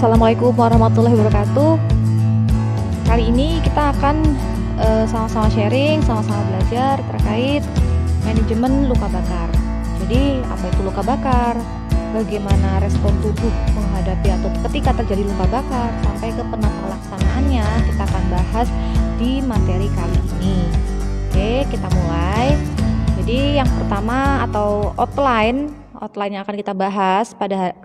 Assalamualaikum warahmatullahi wabarakatuh. Kali ini kita akan sama-sama sharing, sama-sama belajar terkait manajemen luka bakar. Jadi, apa itu luka bakar? Bagaimana respon tubuh menghadapi atau ketika terjadi luka bakar, sampai ke penata laksanaannya kita akan bahas di materi kali ini. Oke, kita mulai. Jadi yang pertama atau outline yang akan kita bahas pada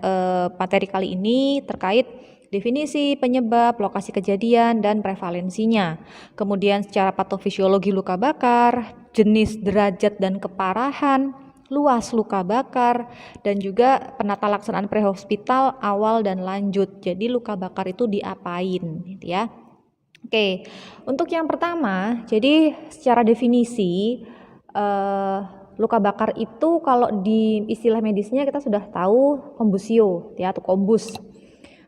materi kali ini terkait definisi, penyebab, lokasi kejadian, dan prevalensinya. Kemudian secara patofisiologi luka bakar, jenis, derajat, dan keparahan, luas luka bakar, dan juga penata laksanaan prehospital awal dan lanjut. Jadi luka bakar itu diapain gitu ya. Oke, untuk yang pertama, jadi secara definisi luka bakar itu kalau di istilah medisnya kita sudah tahu kombusio ya, atau kombus.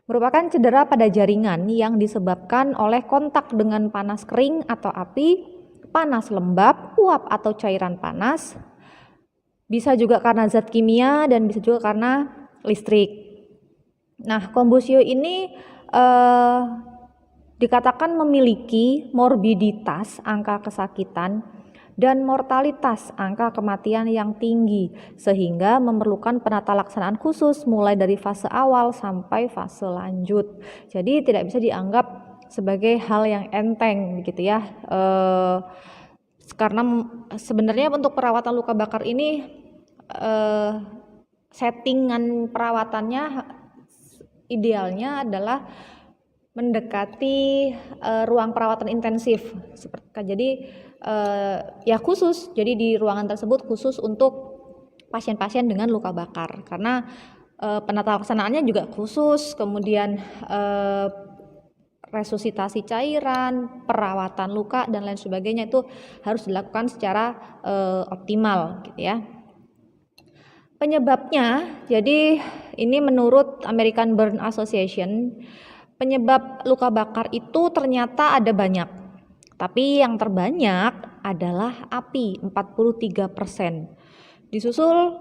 Merupakan cedera pada jaringan yang disebabkan oleh kontak dengan panas kering atau api, panas lembab, uap atau cairan panas. Bisa juga karena zat kimia dan bisa juga karena listrik. Nah, kombusio ini dikatakan memiliki morbiditas, angka kesakitan, dan mortalitas, angka kematian yang tinggi, sehingga memerlukan penata laksanaan khusus mulai dari fase awal sampai fase lanjut. Jadi tidak bisa dianggap sebagai hal yang enteng gitu ya, karena sebenarnya untuk perawatan luka bakar ini settingan perawatannya idealnya adalah mendekati ruang perawatan intensif. Jadi ya khusus, jadi di ruangan tersebut khusus untuk pasien-pasien dengan luka bakar, karena penata laksanaannya juga khusus, kemudian resusitasi cairan, perawatan luka dan lain sebagainya itu harus dilakukan secara optimal gitu ya. Penyebabnya, jadi ini menurut American Burn Association, penyebab luka bakar itu ternyata ada banyak. Tapi yang terbanyak adalah api 43%. Disusul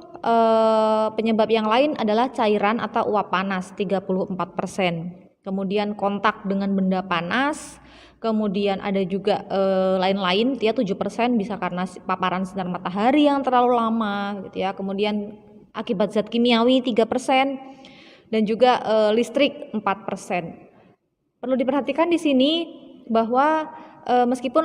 penyebab yang lain adalah cairan atau uap panas 34%. Kemudian kontak dengan benda panas. Kemudian ada juga lain-lain ya 7% bisa karena paparan sinar matahari yang terlalu lama gitu ya. Kemudian akibat zat kimiawi 3% dan juga listrik 4%. Perlu diperhatikan di sini bahwa meskipun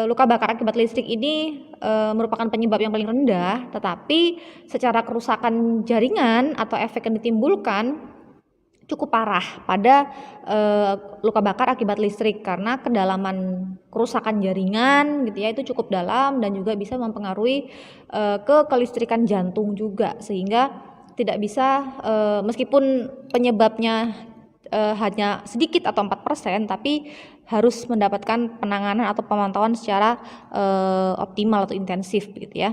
luka bakar akibat listrik ini merupakan penyebab yang paling rendah, tetapi secara kerusakan jaringan atau efek yang ditimbulkan cukup parah pada luka bakar akibat listrik, karena kedalaman kerusakan jaringan gitu ya itu cukup dalam dan juga bisa mempengaruhi ke kelistrikan jantung juga, sehingga tidak bisa meskipun penyebabnya hanya sedikit atau 4%, tapi harus mendapatkan penanganan atau pemantauan secara optimal atau intensif begitu ya.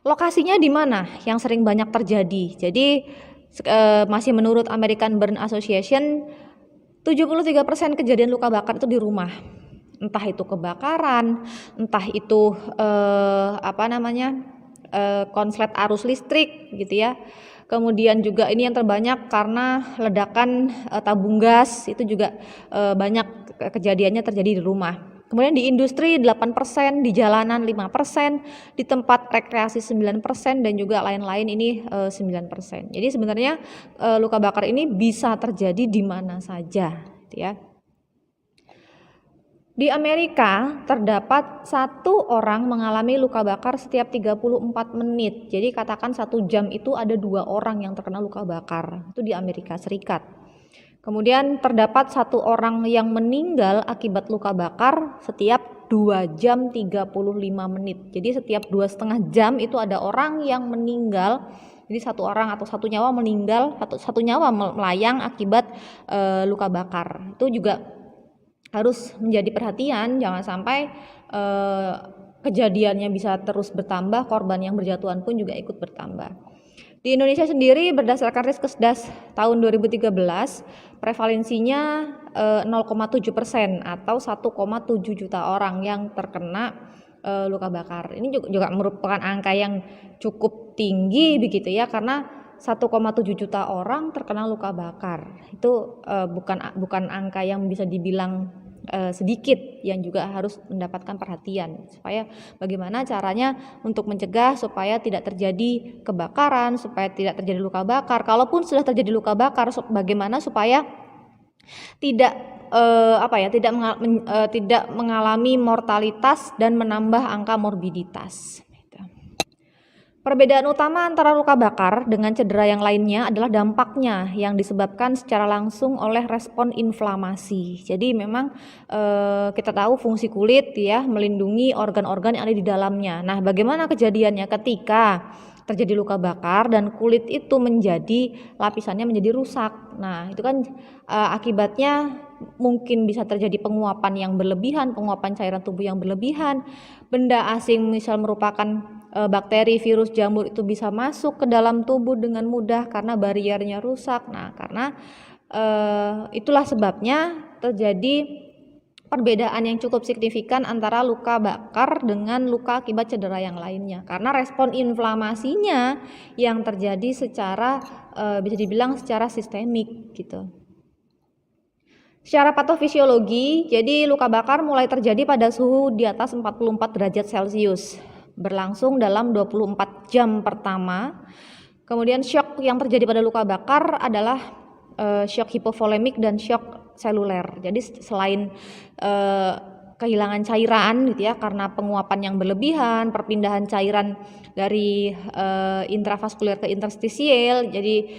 Lokasinya di mana yang sering banyak terjadi? Jadi masih menurut American Burn Association 73% kejadian luka bakar itu di rumah. Entah itu kebakaran, entah itu konslet arus listrik gitu ya. Kemudian juga ini yang terbanyak karena ledakan tabung gas, itu juga banyak kejadiannya terjadi di rumah. Kemudian di industri 8%, di jalanan 5%, di tempat rekreasi 9%, dan juga lain-lain ini 9%. Jadi sebenarnya luka bakar ini bisa terjadi di mana saja gitu ya. Di Amerika terdapat 1 orang mengalami luka bakar setiap 34 menit. Jadi katakan 1 jam itu ada 2 orang yang terkena luka bakar. Itu di Amerika Serikat. Kemudian terdapat 1 orang yang meninggal akibat luka bakar setiap 2 jam 35 menit. Jadi setiap 2,5 jam itu ada orang yang meninggal. Jadi 1 orang atau 1 nyawa meninggal, 1 nyawa melayang akibat luka bakar. Itu juga harus menjadi perhatian, jangan sampai kejadiannya bisa terus bertambah, korban yang berjatuhan pun juga ikut bertambah. Di Indonesia sendiri berdasarkan Riskesdas tahun 2013, prevalensinya 0,7% atau 1,7 juta orang yang terkena luka bakar. Ini juga merupakan angka yang cukup tinggi begitu ya, karena 1,7 juta orang terkena luka bakar. Itu bukan angka yang bisa dibilang sedikit, yang juga harus mendapatkan perhatian. Supaya bagaimana caranya untuk mencegah supaya tidak terjadi kebakaran, supaya tidak terjadi luka bakar. Kalaupun sudah terjadi luka bakar, bagaimana supaya tidak tidak mengalami mortalitas dan menambah angka morbiditas. Perbedaan utama antara luka bakar dengan cedera yang lainnya adalah dampaknya yang disebabkan secara langsung oleh respon inflamasi. Jadi memang kita tahu fungsi kulit ya melindungi organ-organ yang ada di dalamnya. Nah, bagaimana kejadiannya ketika terjadi luka bakar dan kulit itu lapisannya menjadi rusak. Nah, itu kan akibatnya mungkin bisa terjadi penguapan yang berlebihan, penguapan cairan tubuh yang berlebihan. Benda asing misal merupakan bakteri, virus, jamur itu bisa masuk ke dalam tubuh dengan mudah karena bariernya rusak. Nah, karena itulah sebabnya terjadi perbedaan yang cukup signifikan antara luka bakar dengan luka akibat cedera yang lainnya. Karena respon inflamasinya yang terjadi secara bisa dibilang secara sistemik gitu. Secara patofisiologi, jadi luka bakar mulai terjadi pada suhu di atas 44 derajat Celcius. Berlangsung dalam 24 jam pertama. Kemudian shock yang terjadi pada luka bakar adalah shock hipovolemik dan shock seluler. Jadi selain kehilangan cairan gitu ya karena penguapan yang berlebihan, perpindahan cairan dari intravaskuler ke interstisial, jadi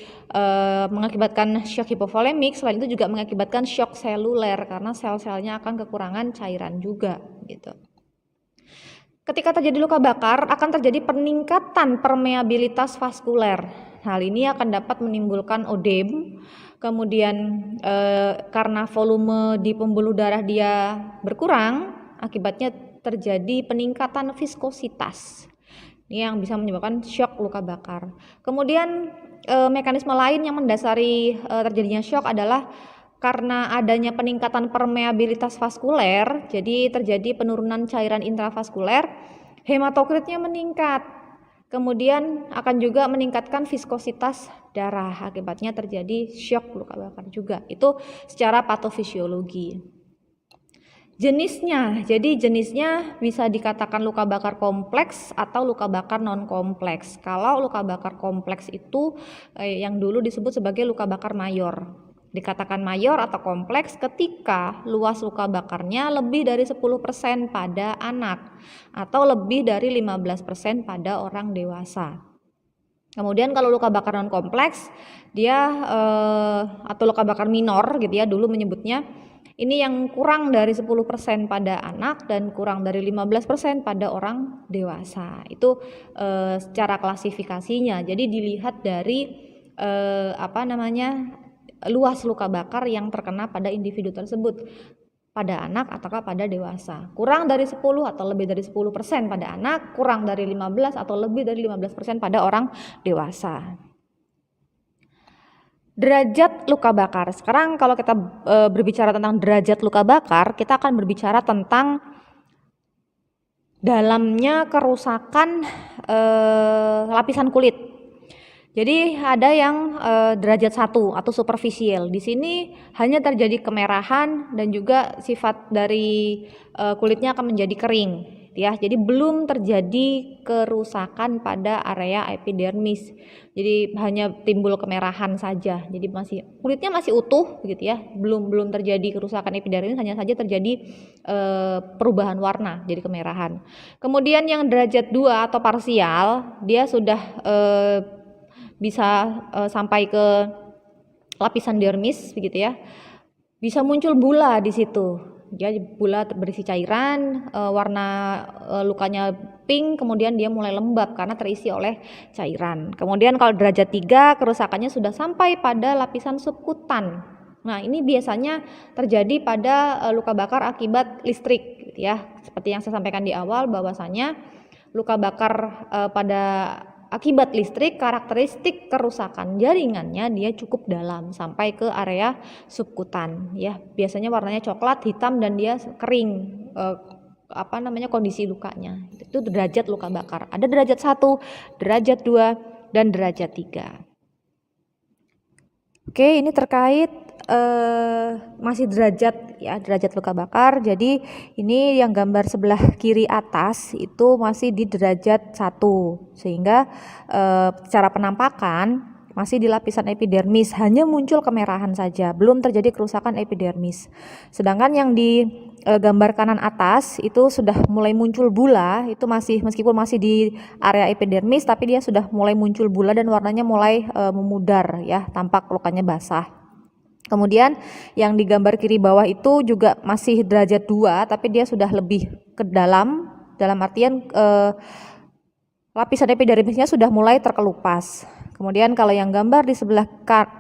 mengakibatkan shock hipovolemik. Selain itu juga mengakibatkan shock seluler karena sel-selnya akan kekurangan cairan juga gitu. Ketika terjadi luka bakar akan terjadi peningkatan permeabilitas vaskuler. Hal ini akan dapat menimbulkan odem. Kemudian karena volume di pembuluh darah dia berkurang, akibatnya terjadi peningkatan viskositas. Ini yang bisa menyebabkan shock luka bakar. Kemudian mekanisme lain yang mendasari terjadinya shock adalah karena adanya peningkatan permeabilitas vaskuler, jadi terjadi penurunan cairan intravaskuler, hematokritnya meningkat. Kemudian akan juga meningkatkan viskositas darah, akibatnya terjadi shock luka bakar juga. Itu secara patofisiologi. Jenisnya, jadi jenisnya bisa dikatakan luka bakar kompleks atau luka bakar non kompleks. Kalau luka bakar kompleks itu yang dulu disebut sebagai luka bakar mayor. Dikatakan mayor atau kompleks ketika luas luka bakarnya lebih dari 10% pada anak atau lebih dari 15% pada orang dewasa. Kemudian kalau luka bakar non kompleks dia atau luka bakar minor gitu ya dulu menyebutnya, ini yang kurang dari 10% pada anak dan kurang dari 15% pada orang dewasa. Itu secara klasifikasinya. Jadi dilihat dari luas luka bakar yang terkena pada individu tersebut, pada anak ataukah pada dewasa. Kurang dari 10 atau lebih dari 10% pada anak, kurang dari 15 atau lebih dari 15% pada orang dewasa. Derajat luka bakar. Sekarang kalau kita berbicara tentang derajat luka bakar, kita akan berbicara tentang dalamnya kerusakan lapisan kulit. Jadi ada yang derajat 1 atau superficial. Di sini hanya terjadi kemerahan dan juga sifat dari kulitnya akan menjadi kering, ya. Jadi belum terjadi kerusakan pada area epidermis. Jadi hanya timbul kemerahan saja. Jadi kulitnya masih utuh, gitu ya. Belum terjadi kerusakan epidermis, hanya saja terjadi perubahan warna, jadi kemerahan. Kemudian yang derajat 2 atau parsial, dia sudah bisa sampai ke lapisan dermis begitu ya. Bisa muncul bula di situ. Jadi bula berisi cairan, warna lukanya pink, kemudian dia mulai lembab karena terisi oleh cairan. Kemudian kalau derajat 3 kerusakannya sudah sampai pada lapisan subkutan. Nah, ini biasanya terjadi pada luka bakar akibat listrik gitu ya. Seperti yang saya sampaikan di awal bahwasanya luka bakar pada akibat listrik, karakteristik kerusakan jaringannya dia cukup dalam sampai ke area subkutan ya. Biasanya warnanya coklat, hitam dan dia kering. Kondisi lukanya. Itu derajat luka bakar. Ada derajat 1, derajat 2 dan derajat 3. Oke, ini terkait masih derajat ya, derajat luka bakar. Jadi ini yang gambar sebelah kiri atas itu masih di derajat 1, sehingga secara penampakan masih di lapisan epidermis, hanya muncul kemerahan saja, belum terjadi kerusakan epidermis. Sedangkan yang di gambar kanan atas itu sudah mulai muncul bula, itu masih meskipun masih di area epidermis tapi dia sudah mulai muncul bula dan warnanya mulai memudar ya, tampak lukanya basah. Kemudian yang di gambar kiri bawah itu juga masih derajat 2 tapi dia sudah lebih ke dalam artian lapisan epidermisnya sudah mulai terkelupas. Kemudian kalau yang gambar di sebelah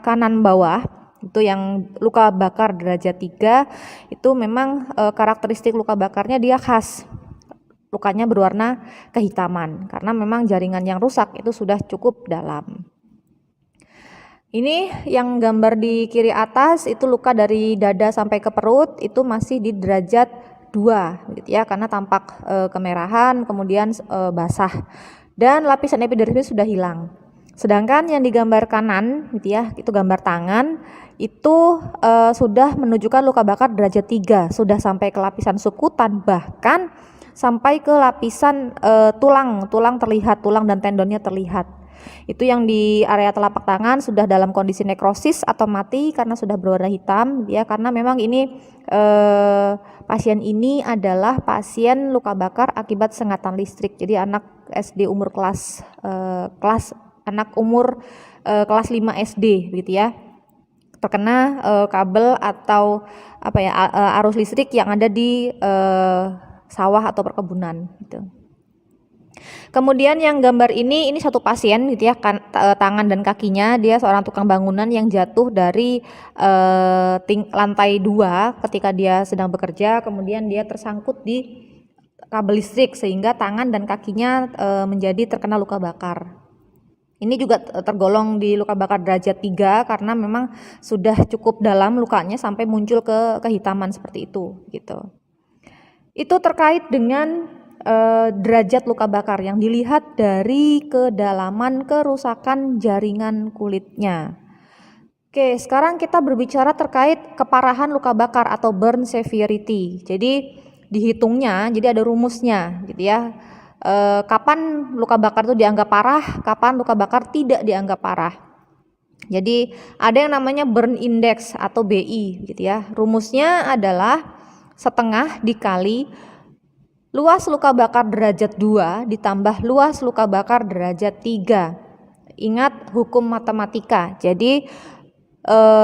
kanan bawah itu yang luka bakar derajat 3 itu memang karakteristik luka bakarnya dia khas. Lukanya berwarna kehitaman karena memang jaringan yang rusak itu sudah cukup dalam. Ini yang gambar di kiri atas itu luka dari dada sampai ke perut itu masih di derajat 2 gitu ya, karena tampak kemerahan kemudian basah dan lapisan epidermis sudah hilang. Sedangkan yang di gambar kanan gitu ya, itu gambar tangan itu sudah menunjukkan luka bakar derajat 3, sudah sampai ke lapisan subkutan, bahkan sampai ke lapisan tulang terlihat, tulang dan tendonnya terlihat. Itu yang di area telapak tangan sudah dalam kondisi nekrosis atau mati karena sudah berwarna hitam ya, karena memang ini pasien ini adalah pasien luka bakar akibat sengatan listrik. Jadi anak SD umur kelas anak umur kelas 5 SD gitu ya, terkena kabel atau apa ya, arus listrik yang ada di sawah atau perkebunan gitu. Kemudian yang gambar ini satu pasien gitu ya, tangan dan kakinya, dia seorang tukang bangunan yang jatuh dari lantai 2 ketika dia sedang bekerja, kemudian dia tersangkut di kabel listrik sehingga tangan dan kakinya menjadi terkena luka bakar. Ini juga tergolong di luka bakar derajat 3 karena memang sudah cukup dalam lukanya sampai muncul ke kehitaman seperti itu gitu. Itu terkait dengan derajat luka bakar yang dilihat dari kedalaman kerusakan jaringan kulitnya. Oke, sekarang kita berbicara terkait keparahan luka bakar atau burn severity. Jadi dihitungnya, jadi ada rumusnya gitu ya. Kapan luka bakar itu dianggap parah, kapan luka bakar tidak dianggap parah. Jadi ada yang namanya burn index atau BI gitu ya. Rumusnya adalah setengah dikali luas luka bakar derajat 2 ditambah luas luka bakar derajat 3. Ingat hukum matematika. Jadi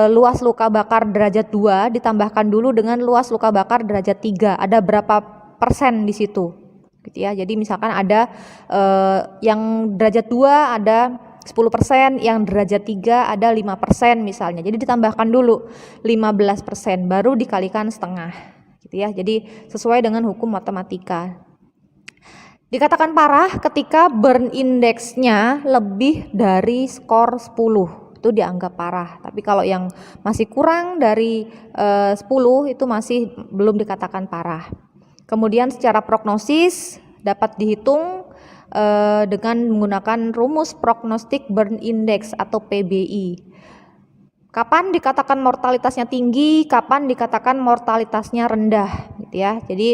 luas luka bakar derajat 2 ditambahkan dulu dengan luas luka bakar derajat 3. Ada berapa persen di situ? Gitu ya. Jadi misalkan ada yang derajat 2 ada 10%, yang derajat 3 ada 5% misalnya. Jadi ditambahkan dulu 15% baru dikalikan setengah. Gitu ya. Jadi sesuai dengan hukum matematika. Dikatakan parah ketika burn index-nya lebih dari skor 10. Itu dianggap parah. Tapi kalau yang masih kurang dari 10 itu masih belum dikatakan parah. Kemudian secara prognosis dapat dihitung dengan menggunakan rumus prognostik burn index atau PBI. Kapan dikatakan mortalitasnya tinggi, kapan dikatakan mortalitasnya rendah gitu ya. Jadi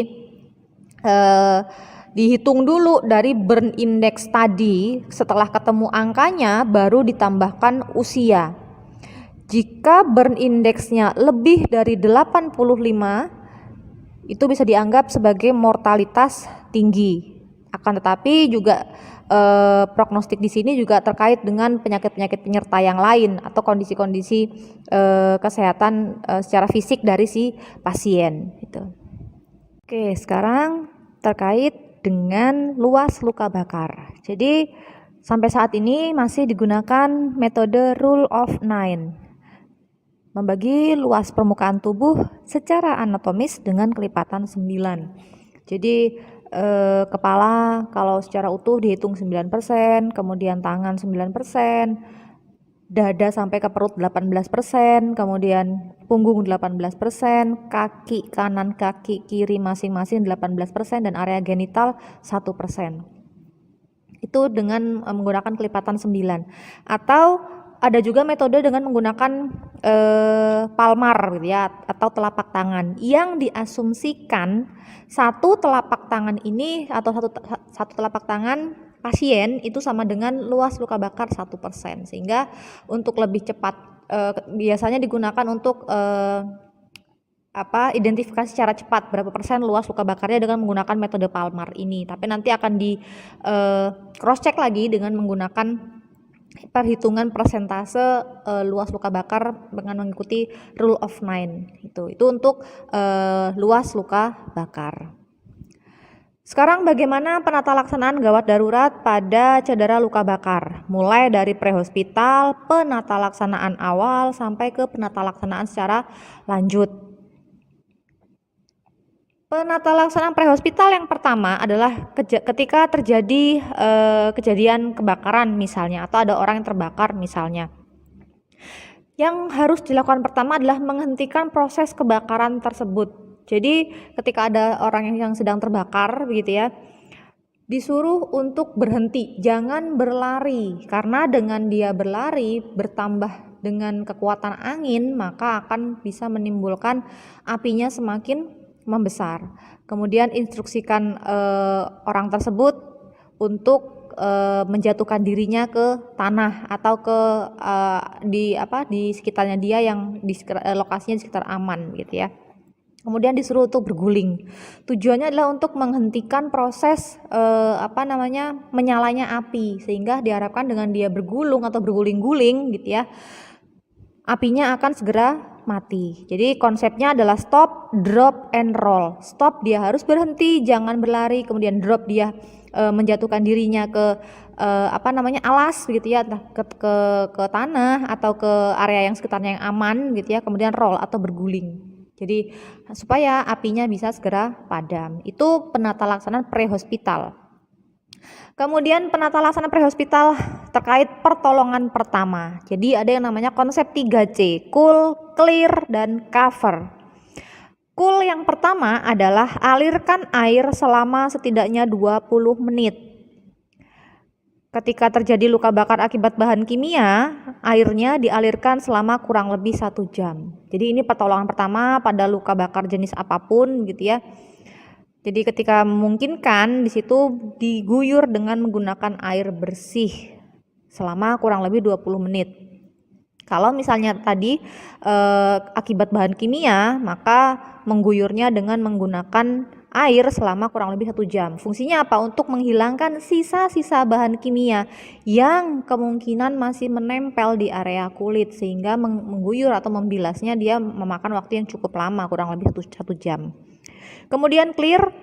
dihitung dulu dari burn index tadi, setelah ketemu angkanya baru ditambahkan usia. Jika burn index-nya lebih dari 85 itu bisa dianggap sebagai mortalitas tinggi. Akan tetapi juga prognostik di sini juga terkait dengan penyakit-penyakit penyerta yang lain atau kondisi-kondisi kesehatan secara fisik dari si pasien gitu. Oke, sekarang terkait dengan luas luka bakar. Jadi sampai saat ini masih digunakan metode rule of 9, membagi luas permukaan tubuh secara anatomis dengan kelipatan 9. Jadi kepala kalau secara utuh dihitung 9%, kemudian tangan 9%, dada sampai ke perut 18%, kemudian punggung 18%, kaki kanan, kaki kiri masing-masing 18%, dan area genital 1%. Itu dengan menggunakan kelipatan 9. Atau ada juga metode dengan menggunakan palmar gitu ya, atau telapak tangan, yang diasumsikan satu telapak tangan ini atau satu telapak tangan pasien itu sama dengan luas luka bakar 1%, sehingga untuk lebih cepat biasanya digunakan untuk identifikasi secara cepat berapa persen luas luka bakarnya dengan menggunakan metode palmar ini. Tapi nanti akan di cross check lagi dengan menggunakan perhitungan persentase luas luka bakar dengan mengikuti rule of 9. Itu untuk luas luka bakar. Sekarang bagaimana penata laksanaan gawat darurat pada cedera luka bakar, mulai dari prehospital, penata laksanaan awal sampai ke penata laksanaan secara lanjut. Penata laksanaan prehospital yang pertama adalah ketika terjadi kejadian kebakaran misalnya, atau ada orang yang terbakar misalnya. Yang harus dilakukan pertama adalah menghentikan proses kebakaran tersebut. Jadi ketika ada orang yang sedang terbakar begitu ya, disuruh untuk berhenti, jangan berlari, karena dengan dia berlari bertambah dengan kekuatan angin maka akan bisa menimbulkan apinya semakin membesar. Kemudian instruksikan orang tersebut untuk menjatuhkan dirinya ke tanah atau ke di sekitarnya dia yang lokasinya di sekitar aman gitu ya. Kemudian disuruh untuk berguling. Tujuannya adalah untuk menghentikan proses menyalanya api, sehingga diharapkan dengan dia bergulung atau berguling-guling gitu ya, apinya akan segera mati. Jadi konsepnya adalah stop, drop, and roll. Stop, dia harus berhenti, jangan berlari. Kemudian drop, dia menjatuhkan dirinya ke alas gitu ya, ke tanah atau ke area yang sekitarnya yang aman gitu ya. Kemudian roll atau berguling. Jadi supaya apinya bisa segera padam. Itu penata laksanaan prehospital. Kemudian penata laksanaan prehospital terkait pertolongan pertama. Jadi ada yang namanya konsep 3C, cool, clear, dan cover. Cool yang pertama adalah alirkan air selama setidaknya 20 menit. Ketika terjadi luka bakar akibat bahan kimia, airnya dialirkan selama kurang lebih 1 jam. Jadi ini pertolongan pertama pada luka bakar jenis apapun gitu ya. Jadi ketika memungkinkan di situ diguyur dengan menggunakan air bersih selama kurang lebih 20 menit. Kalau misalnya tadi akibat bahan kimia, maka mengguyurnya dengan menggunakan air selama kurang lebih 1 jam. Fungsinya apa? Untuk menghilangkan sisa-sisa bahan kimia yang kemungkinan masih menempel di area kulit, sehingga mengguyur atau membilasnya dia memakan waktu yang cukup lama, kurang lebih 1 jam. Kemudian clear,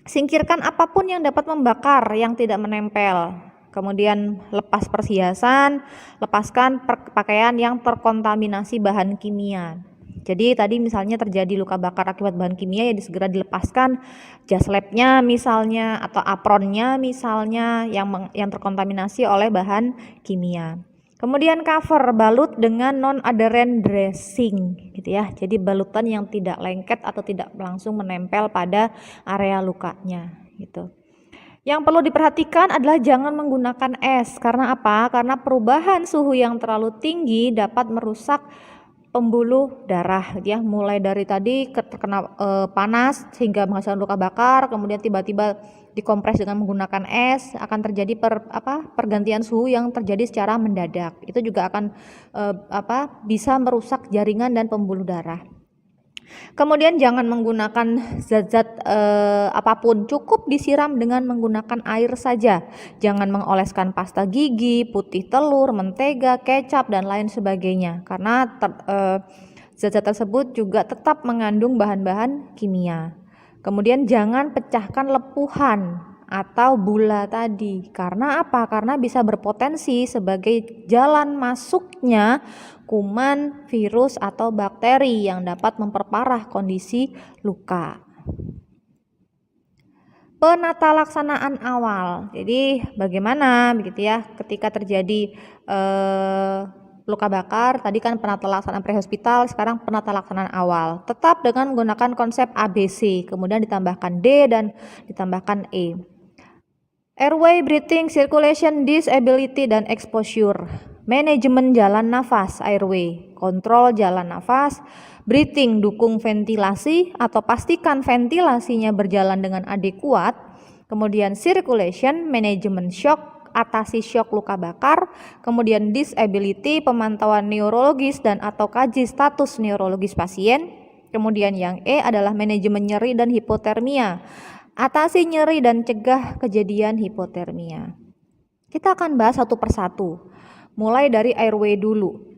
singkirkan apapun yang dapat membakar yang tidak menempel. Kemudian lepas perhiasan, lepaskan pakaian yang terkontaminasi bahan kimia. Jadi tadi misalnya terjadi luka bakar akibat bahan kimia, ya segera dilepaskan jas labnya misalnya atau apronnya misalnya yang terkontaminasi oleh bahan kimia. Kemudian cover, balut dengan non-adherent dressing gitu ya. Jadi balutan yang tidak lengket atau tidak langsung menempel pada area lukanya gitu. Yang perlu diperhatikan adalah jangan menggunakan es. Karena apa? Karena perubahan suhu yang terlalu tinggi dapat merusak pembuluh darah ya, mulai dari tadi terkena panas sehingga menghasilkan luka bakar, kemudian tiba-tiba dikompres dengan menggunakan es, akan terjadi pergantian suhu yang terjadi secara mendadak. Itu juga akan bisa merusak jaringan dan pembuluh darah. Kemudian jangan menggunakan zat-zat apapun, cukup disiram dengan menggunakan air saja. Jangan mengoleskan pasta gigi, putih telur, mentega, kecap, dan lain sebagainya, karena zat-zat tersebut juga tetap mengandung bahan-bahan kimia. Kemudian jangan pecahkan lepuhan atau bula tadi. Karena apa? Karena bisa berpotensi sebagai jalan masuknya kuman, virus, atau bakteri yang dapat memperparah kondisi luka. Penata laksanaan awal. Jadi bagaimana begitu ya ketika terjadi luka bakar, tadi kan penata laksanaan prehospital, sekarang penata laksanaan awal. Tetap dengan menggunakan konsep ABC, kemudian ditambahkan D dan ditambahkan E. Airway, breathing, circulation, disability, dan exposure. manajemen jalan nafas airway, kontrol jalan nafas, breathing dukung ventilasi atau pastikan ventilasinya berjalan dengan adekuat, kemudian circulation, manajemen shock, atasi shock luka bakar, kemudian disability, pemantauan neurologis dan atau kaji status neurologis pasien, kemudian yang E adalah manajemen nyeri dan hipotermia, atasi nyeri dan cegah kejadian hipotermia. Kita akan bahas satu persatu, mulai dari airway dulu.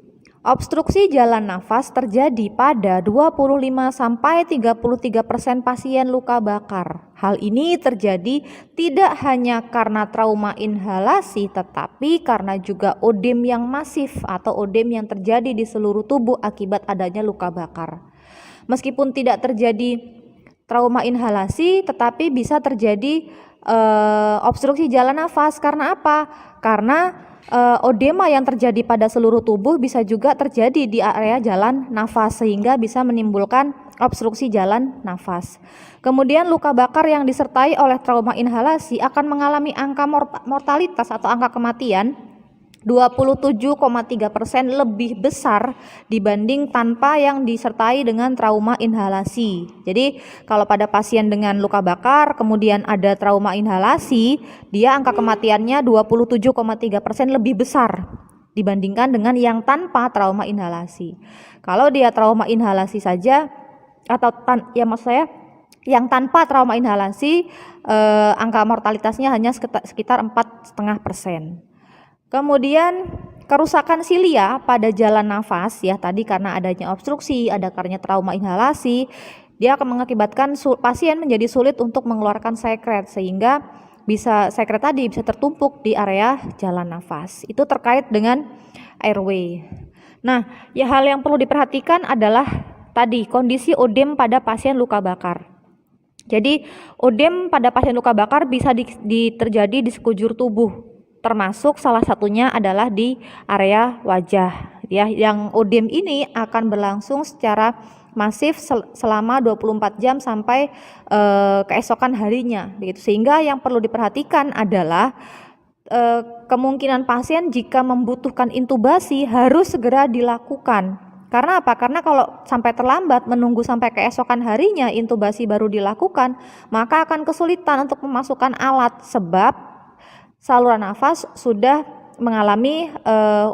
Obstruksi jalan nafas terjadi pada 25-33% pasien luka bakar. Hal ini terjadi tidak hanya karena trauma inhalasi, tetapi karena juga odem yang masif atau odem yang terjadi di seluruh tubuh akibat adanya luka bakar. Meskipun tidak terjadi trauma inhalasi, tetapi bisa terjadi obstruksi jalan nafas. Karena apa? Karena odema yang terjadi pada seluruh tubuh bisa juga terjadi di area jalan nafas sehingga bisa menimbulkan obstruksi jalan nafas. Kemudian luka bakar yang disertai oleh trauma inhalasi akan mengalami angka mortalitas atau angka kematian 27,3% lebih besar dibanding tanpa yang disertai dengan trauma inhalasi. Jadi kalau pada pasien dengan luka bakar kemudian ada trauma inhalasi, dia angka kematiannya 27,3% lebih besar dibandingkan dengan yang tanpa trauma inhalasi. Kalau dia trauma inhalasi saja atau yang tanpa trauma inhalasi, angka mortalitasnya hanya sekitar 4,5%. Kemudian kerusakan silia pada jalan nafas ya tadi karena adanya obstruksi, ada karena trauma inhalasi, dia akan mengakibatkan pasien menjadi sulit untuk mengeluarkan sekret sehingga sekret tadi bisa tertumpuk di area jalan nafas. Itu terkait dengan airway. Nah, ya hal yang perlu diperhatikan adalah tadi kondisi odem pada pasien luka bakar. Jadi odem pada pasien luka bakar bisa terjadi di sekujur tubuh, termasuk salah satunya adalah di area wajah ya, yang odem ini akan berlangsung secara masif selama 24 jam sampai keesokan harinya begitu. Sehingga yang perlu diperhatikan adalah kemungkinan pasien jika membutuhkan intubasi harus segera dilakukan. Karena apa? Karena kalau sampai terlambat menunggu sampai keesokan harinya intubasi baru dilakukan, maka akan kesulitan untuk memasukkan alat sebab saluran nafas sudah mengalami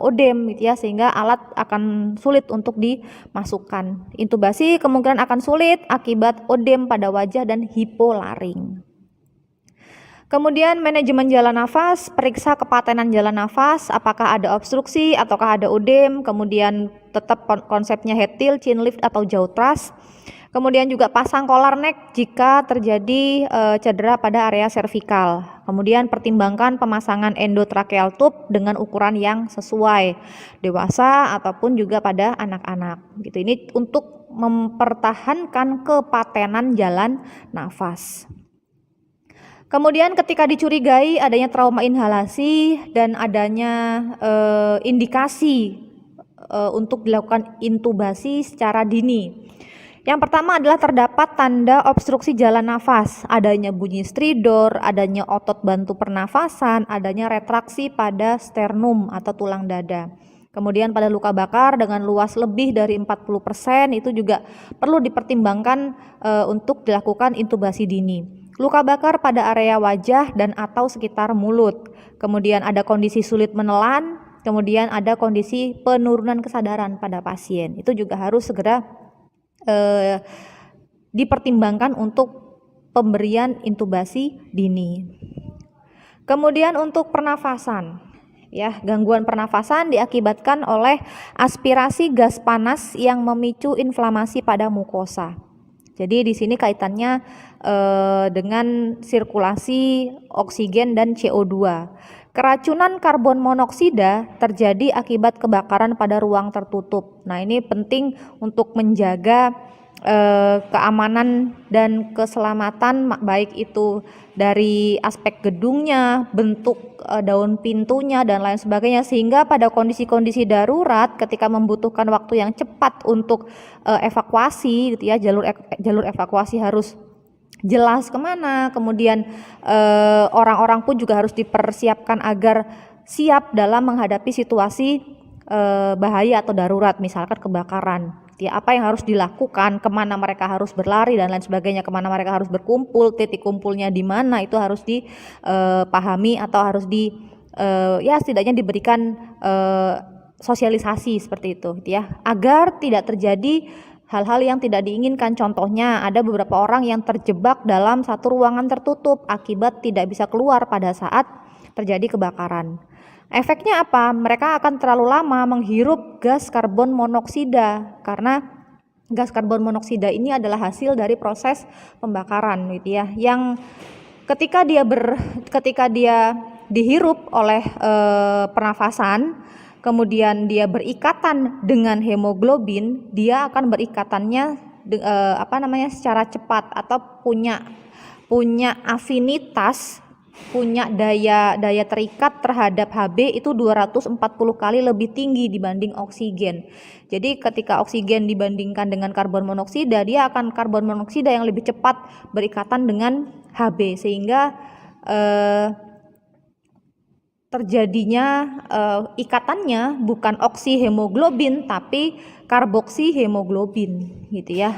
odem gitu ya, sehingga alat akan sulit untuk dimasukkan. Intubasi kemungkinan akan sulit akibat odem pada wajah dan hipolaring. Kemudian manajemen jalan nafas, periksa kepatenan jalan nafas, apakah ada obstruksi ataukah ada odem, kemudian tetap konsepnya head tilt, chin lift atau jaw thrust. Kemudian juga pasang collar neck jika terjadi cedera pada area servikal. Kemudian pertimbangkan pemasangan endotracheal tube dengan ukuran yang sesuai, dewasa ataupun juga pada anak-anak. Gitu. Ini untuk mempertahankan kepatenan jalan nafas. Kemudian ketika dicurigai adanya trauma inhalasi dan adanya indikasi untuk dilakukan intubasi secara dini. Yang pertama adalah terdapat tanda obstruksi jalan nafas, adanya bunyi stridor, adanya otot bantu pernafasan, adanya retraksi pada sternum atau tulang dada. Kemudian pada luka bakar dengan luas lebih dari 40% itu juga perlu dipertimbangkan untuk dilakukan intubasi dini. Luka bakar pada area wajah dan atau sekitar mulut. Kemudian ada kondisi sulit menelan, kemudian ada kondisi penurunan kesadaran pada pasien. Itu juga harus segera dipertimbangkan untuk pemberian intubasi dini. Kemudian untuk pernafasan, ya, gangguan pernafasan diakibatkan oleh aspirasi gas panas yang memicu inflamasi pada mukosa. Jadi di sini kaitannya dengan sirkulasi oksigen dan CO2. Keracunan karbon monoksida terjadi akibat kebakaran pada ruang tertutup. Nah, ini penting untuk menjaga keamanan dan keselamatan, baik itu dari aspek gedungnya, bentuk daun pintunya dan lain sebagainya, sehingga pada kondisi-kondisi darurat ketika membutuhkan waktu yang cepat untuk evakuasi gitu ya, jalur evakuasi harus jelas kemana, kemudian orang-orang pun juga harus dipersiapkan agar siap dalam menghadapi situasi bahaya atau darurat, misalkan kebakaran. Ya, apa yang harus dilakukan, kemana mereka harus berlari dan lain sebagainya, kemana mereka harus berkumpul, titik kumpulnya di mana, itu harus dipahami atau harus ya setidaknya diberikan sosialisasi seperti itu, ya, agar tidak terjadi hal-hal yang tidak diinginkan. Contohnya ada beberapa orang yang terjebak dalam satu ruangan tertutup akibat tidak bisa keluar pada saat terjadi kebakaran. Efeknya apa? Mereka akan terlalu lama menghirup gas karbon monoksida, karena gas karbon monoksida ini adalah hasil dari proses pembakaran, gitu ya, yang ketika dia dihirup oleh pernafasan, kemudian dia berikatan dengan hemoglobin, dia akan berikatannya secara cepat atau punya afinitas, punya daya terikat terhadap Hb itu 240 kali lebih tinggi dibanding oksigen. Jadi ketika oksigen dibandingkan dengan karbon monoksida, dia akan karbon monoksida yang lebih cepat berikatan dengan Hb, sehingga terjadinya ikatannya bukan oksihemoglobin tapi karboksihemoglobin, gitu ya.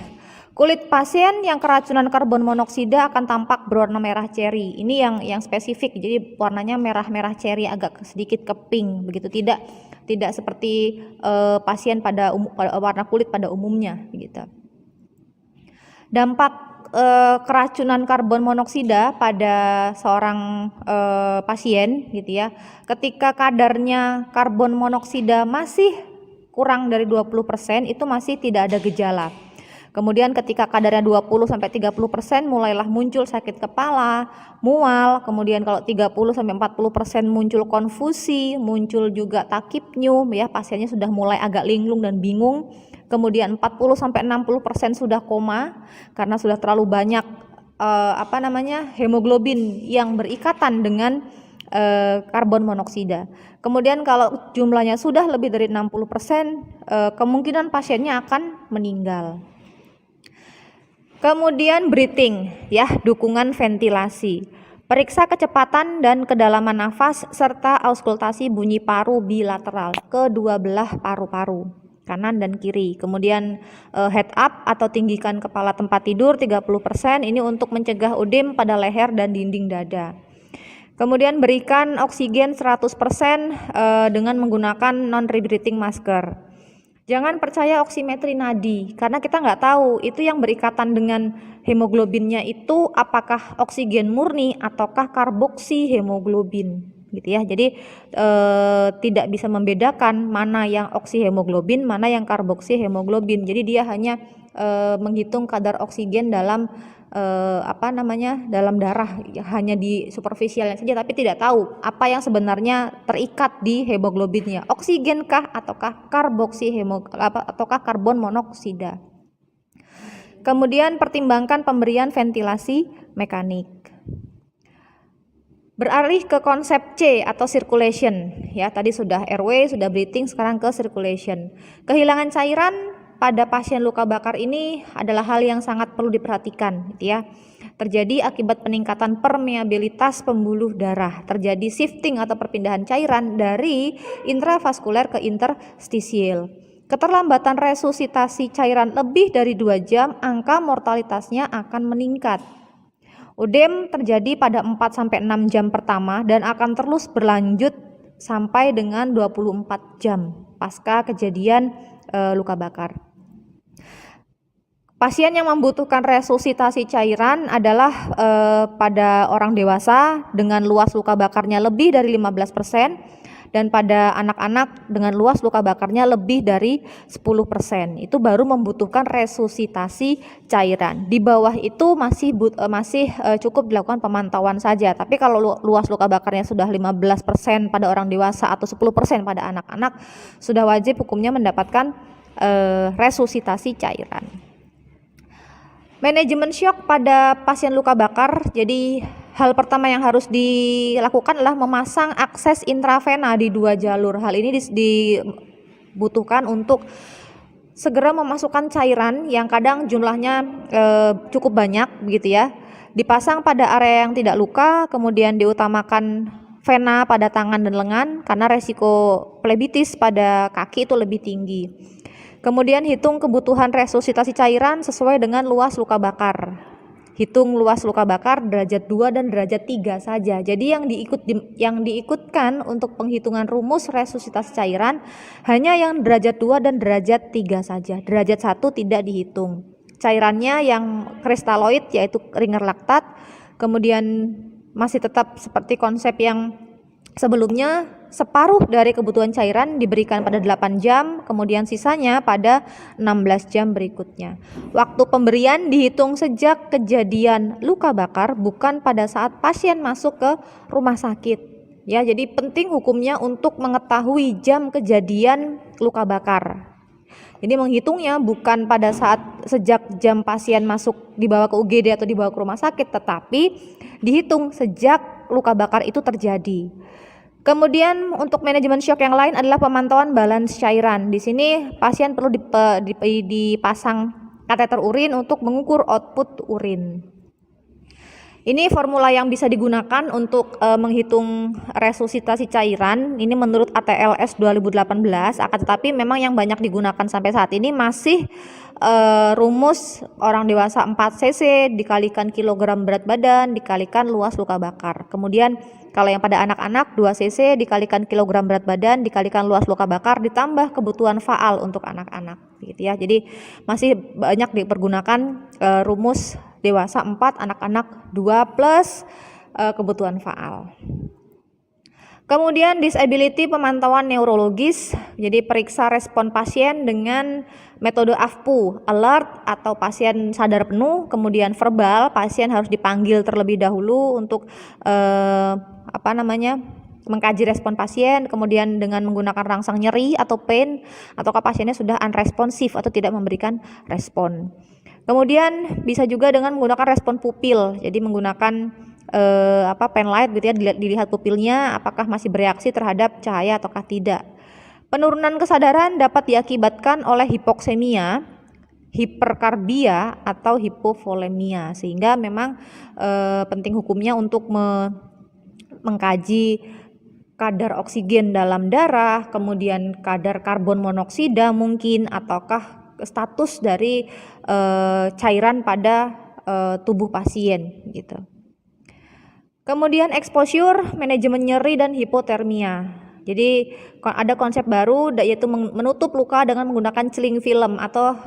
Kulit pasien yang keracunan karbon monoksida akan tampak berwarna merah ceri. Ini yang spesifik, jadi warnanya merah-merah ceri, agak sedikit ke pink begitu, tidak seperti pasien pada warna kulit pada umumnya, gitu. Dampak keracunan karbon monoksida pada seorang pasien, gitu ya. Ketika kadarnya karbon monoksida masih kurang dari 20%, itu masih tidak ada gejala. Kemudian ketika kadarnya 20-30% mulailah muncul sakit kepala, mual, kemudian kalau 30-40% muncul konfusi, muncul juga takipnyu, ya, pasiennya sudah mulai agak linglung dan bingung. Kemudian 40-60% sudah koma karena sudah terlalu banyak hemoglobin yang berikatan dengan karbon monoksida. Kemudian kalau jumlahnya sudah lebih dari 60%, kemungkinan pasiennya akan meninggal. Kemudian breathing, ya, dukungan ventilasi. Periksa kecepatan dan kedalaman nafas serta auskultasi bunyi paru bilateral kedua belah paru-paru, kanan dan kiri. Kemudian head up atau tinggikan kepala tempat tidur 30%, ini untuk mencegah ödem pada leher dan dinding dada. Kemudian berikan oksigen 100% dengan menggunakan non-rebreathing masker. Jangan percaya oksimetri nadi, karena kita nggak tahu itu yang berikatan dengan hemoglobinnya itu apakah oksigen murni ataukah karboksihemoglobin, gitu ya. Jadi tidak bisa membedakan mana yang oksihemoglobin, mana yang karboksihemoglobin. Jadi dia hanya menghitung kadar oksigen dalam dalam darah, hanya di superficialnya saja, tapi tidak tahu apa yang sebenarnya terikat di hemoglobinnya, oksigenkah ataukah ataukah karbon monoksida. Kemudian pertimbangkan pemberian ventilasi mekanik. Beralih ke konsep C atau circulation, ya, tadi sudah airway, sudah breathing, sekarang ke circulation. Kehilangan cairan pada pasien luka bakar ini adalah hal yang sangat perlu diperhatikan, gitu ya. Terjadi akibat peningkatan permeabilitas pembuluh darah, terjadi shifting atau perpindahan cairan dari intravaskuler ke interstisial. Keterlambatan resusitasi cairan lebih dari 2 jam, angka mortalitasnya akan meningkat. Ödem terjadi pada 4-6 jam pertama dan akan terus berlanjut sampai dengan 24 jam pasca kejadian luka bakar. Pasien yang membutuhkan resusitasi cairan adalah pada orang dewasa dengan luas luka bakarnya lebih dari 15% dan pada anak-anak dengan luas luka bakarnya lebih dari 10%. Itu baru membutuhkan resusitasi cairan. Di bawah itu masih cukup dilakukan pemantauan saja. Tapi kalau luas luka bakarnya sudah 15% pada orang dewasa atau 10% pada anak-anak, sudah wajib hukumnya mendapatkan resusitasi cairan. Manajemen syok pada pasien luka bakar. Jadi hal pertama yang harus dilakukan adalah memasang akses intravena di 2 jalur. Hal ini dibutuhkan untuk segera memasukkan cairan yang kadang jumlahnya cukup banyak, begitu ya. Dipasang pada area yang tidak luka, kemudian diutamakan vena pada tangan dan lengan karena resiko plebitis pada kaki itu lebih tinggi. Kemudian hitung kebutuhan resusitasi cairan sesuai dengan luas luka bakar. Hitung luas luka bakar derajat 2 dan derajat 3 saja. Jadi yang diikutkan untuk penghitungan rumus resusitasi cairan hanya yang derajat 2 dan derajat 3 saja. Derajat 1 tidak dihitung. Cairannya yang kristaloid yaitu ringer laktat, kemudian masih tetap seperti konsep yang sebelumnya, separuh dari kebutuhan cairan diberikan pada 8 jam, kemudian sisanya pada 16 jam berikutnya. Waktu pemberian dihitung sejak kejadian luka bakar, bukan pada saat pasien masuk ke rumah sakit. Ya, jadi penting hukumnya untuk mengetahui jam kejadian luka bakar. Jadi menghitungnya bukan pada saat sejak jam pasien masuk dibawa ke UGD atau dibawa ke rumah sakit, tetapi dihitung sejak luka bakar itu terjadi. Kemudian untuk manajemen syok yang lain adalah pemantauan balans cairan. Di sini pasien perlu dipasang kateter urin untuk mengukur output urin. Ini formula yang bisa digunakan untuk menghitung resusitasi cairan. Ini menurut ATLS 2018, akan tetapi memang yang banyak digunakan sampai saat ini masih rumus orang dewasa 4 cc dikalikan kilogram berat badan dikalikan luas luka bakar. Kemudian kalau yang pada anak-anak 2 cc dikalikan kilogram berat badan dikalikan luas luka bakar ditambah kebutuhan faal untuk anak-anak gitu ya. Jadi masih banyak dipergunakan rumus dewasa 4, anak-anak 2 plus kebutuhan faal. Kemudian disability pemantauan neurologis, jadi periksa respon pasien dengan metode AFPU, alert atau pasien sadar penuh, kemudian verbal, pasien harus dipanggil terlebih dahulu untuk mengkaji respon pasien, kemudian dengan menggunakan rangsang nyeri atau pain, ataukah pasiennya sudah unresponsif atau tidak memberikan respon. Kemudian bisa juga dengan menggunakan respon pupil, jadi menggunakan pen light gitu ya, dilihat pupilnya apakah masih bereaksi terhadap cahaya ataukah tidak. Penurunan kesadaran dapat diakibatkan oleh hipoksemia, hiperkarbia atau hipovolemia, sehingga memang penting hukumnya untuk mengkaji kadar oksigen dalam darah, kemudian kadar karbon monoksida mungkin, ataukah status dari cairan pada tubuh pasien gitu. Kemudian exposure, manajemen nyeri dan hipotermia. Jadi ada konsep baru yaitu menutup luka dengan menggunakan cling film atau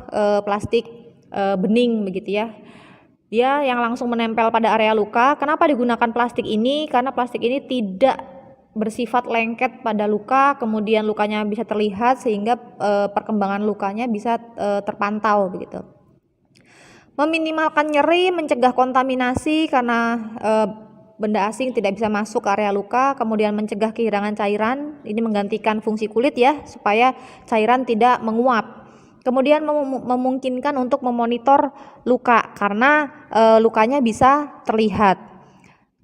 plastik bening begitu ya. Dia yang langsung menempel pada area luka. Kenapa digunakan plastik ini? Karena plastik ini tidak bersifat lengket pada luka, kemudian lukanya bisa terlihat sehingga perkembangan lukanya bisa terpantau begitu. Meminimalkan nyeri, mencegah kontaminasi karena benda asing tidak bisa masuk ke area luka, kemudian mencegah kehilangan cairan, ini menggantikan fungsi kulit ya, supaya cairan tidak menguap. Kemudian memungkinkan untuk memonitor luka karena lukanya bisa terlihat.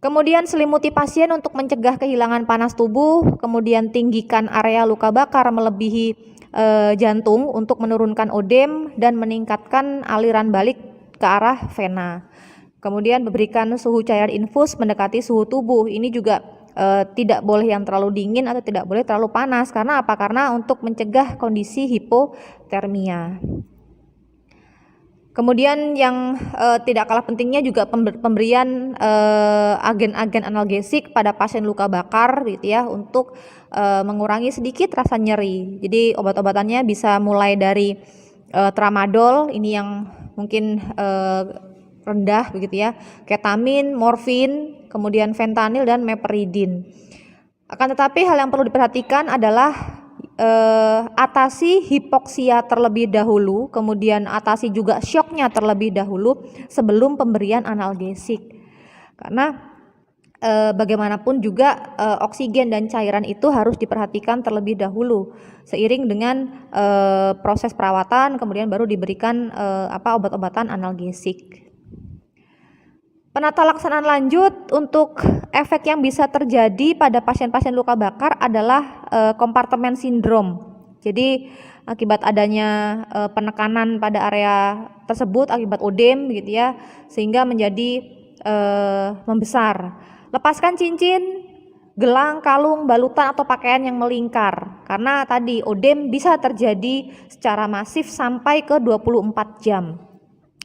Kemudian selimuti pasien untuk mencegah kehilangan panas tubuh, kemudian tinggikan area luka bakar melebihi jantung untuk menurunkan odem dan meningkatkan aliran balik ke arah vena. Kemudian berikan suhu cairan infus mendekati suhu tubuh. Ini juga tidak boleh yang terlalu dingin atau tidak boleh terlalu panas. Karena apa? Karena untuk mencegah kondisi hipotermia. Kemudian yang tidak kalah pentingnya juga pemberian agen-agen analgesik pada pasien luka bakar gitu ya, untuk mengurangi sedikit rasa nyeri. Jadi obat-obatannya bisa mulai dari tramadol, ini yang mungkin rendah begitu ya, ketamin, morfin, kemudian fentanyl dan meperidin. Akan tetapi hal yang perlu diperhatikan adalah atasi hipoksia terlebih dahulu, kemudian atasi juga syoknya terlebih dahulu sebelum pemberian analgesik. Karena bagaimanapun juga oksigen dan cairan itu harus diperhatikan terlebih dahulu seiring dengan proses perawatan, kemudian baru diberikan obat-obatan analgesik. Penata laksanaan lanjut untuk efek yang bisa terjadi pada pasien-pasien luka bakar adalah kompartemen sindrom. Jadi akibat adanya penekanan pada area tersebut akibat odem gitu ya, sehingga menjadi membesar. Lepaskan cincin, gelang, kalung, balutan atau pakaian yang melingkar. Karena tadi odem bisa terjadi secara masif sampai ke 24 jam.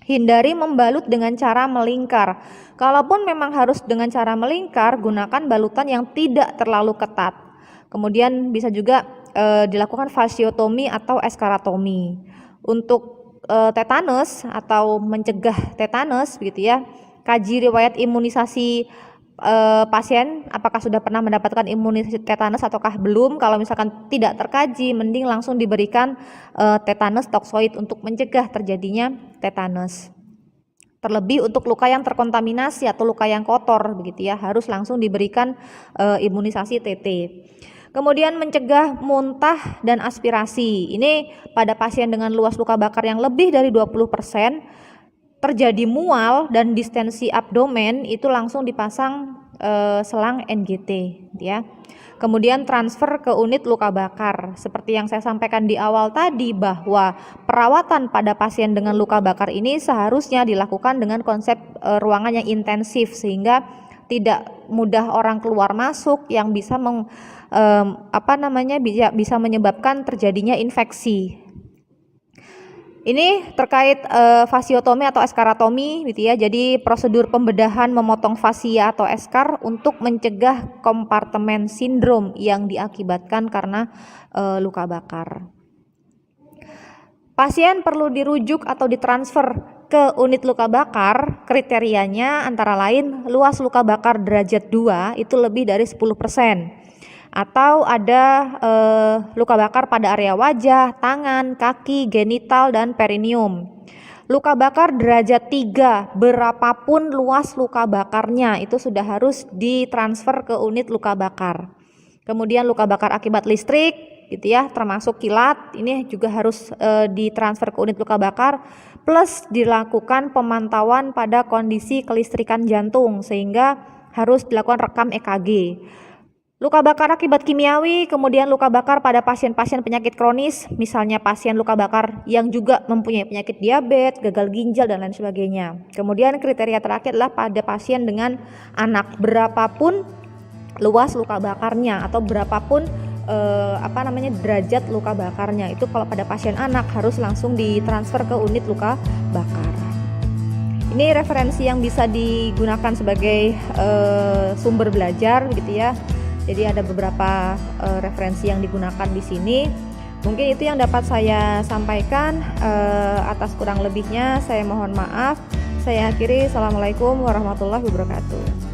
Hindari membalut dengan cara melingkar. Kalaupun memang harus dengan cara melingkar, gunakan balutan yang tidak terlalu ketat. Kemudian bisa juga dilakukan fasiotomi atau eskaratomi. Untuk tetanus atau mencegah tetanus begitu ya, kaji riwayat imunisasi pasien, apakah sudah pernah mendapatkan imunisasi tetanus ataukah belum. Kalau misalkan tidak terkaji, mending langsung diberikan tetanus toksoid untuk mencegah terjadinya tetanus. Terlebih untuk luka yang terkontaminasi atau luka yang kotor begitu ya, harus langsung diberikan imunisasi TT. Kemudian mencegah muntah dan aspirasi. Ini pada pasien dengan luas luka bakar yang lebih dari 20%, terjadi mual dan distensi abdomen, itu langsung dipasang selang NGT ya. Kemudian transfer ke unit luka bakar. Seperti yang saya sampaikan di awal tadi, bahwa perawatan pada pasien dengan luka bakar ini seharusnya dilakukan dengan konsep ruangan yang intensif, sehingga tidak mudah orang keluar masuk yang bisa bisa menyebabkan terjadinya infeksi. Ini terkait fasiotomi atau eskaratomi gitu ya. Jadi prosedur pembedahan memotong fasia atau eskar untuk mencegah kompartemen sindrom yang diakibatkan karena luka bakar. Pasien perlu dirujuk atau ditransfer ke unit luka bakar. Kriterianya antara lain luas luka bakar derajat 2 itu lebih dari 10%. Atau ada luka bakar pada area wajah, tangan, kaki, genital, dan perineum. Luka bakar derajat 3, berapapun luas luka bakarnya, itu sudah harus ditransfer ke unit luka bakar. Kemudian luka bakar akibat listrik gitu ya, termasuk kilat, ini juga harus ditransfer ke unit luka bakar, plus dilakukan pemantauan pada kondisi kelistrikan jantung, sehingga harus dilakukan rekam EKG. Luka bakar akibat kimiawi, kemudian luka bakar pada pasien-pasien penyakit kronis, misalnya pasien luka bakar yang juga mempunyai penyakit diabetes, gagal ginjal, dan lain sebagainya. Kemudian kriteria terakhir adalah pada pasien dengan anak, berapapun luas luka bakarnya atau berapapun derajat luka bakarnya, itu kalau pada pasien anak harus langsung ditransfer ke unit luka bakar. Ini referensi yang bisa digunakan sebagai sumber belajar gitu ya. Jadi ada beberapa referensi yang digunakan di sini. Mungkin itu yang dapat saya sampaikan. Atas kurang lebihnya saya mohon maaf. Saya akhiri. Assalamualaikum warahmatullahi wabarakatuh.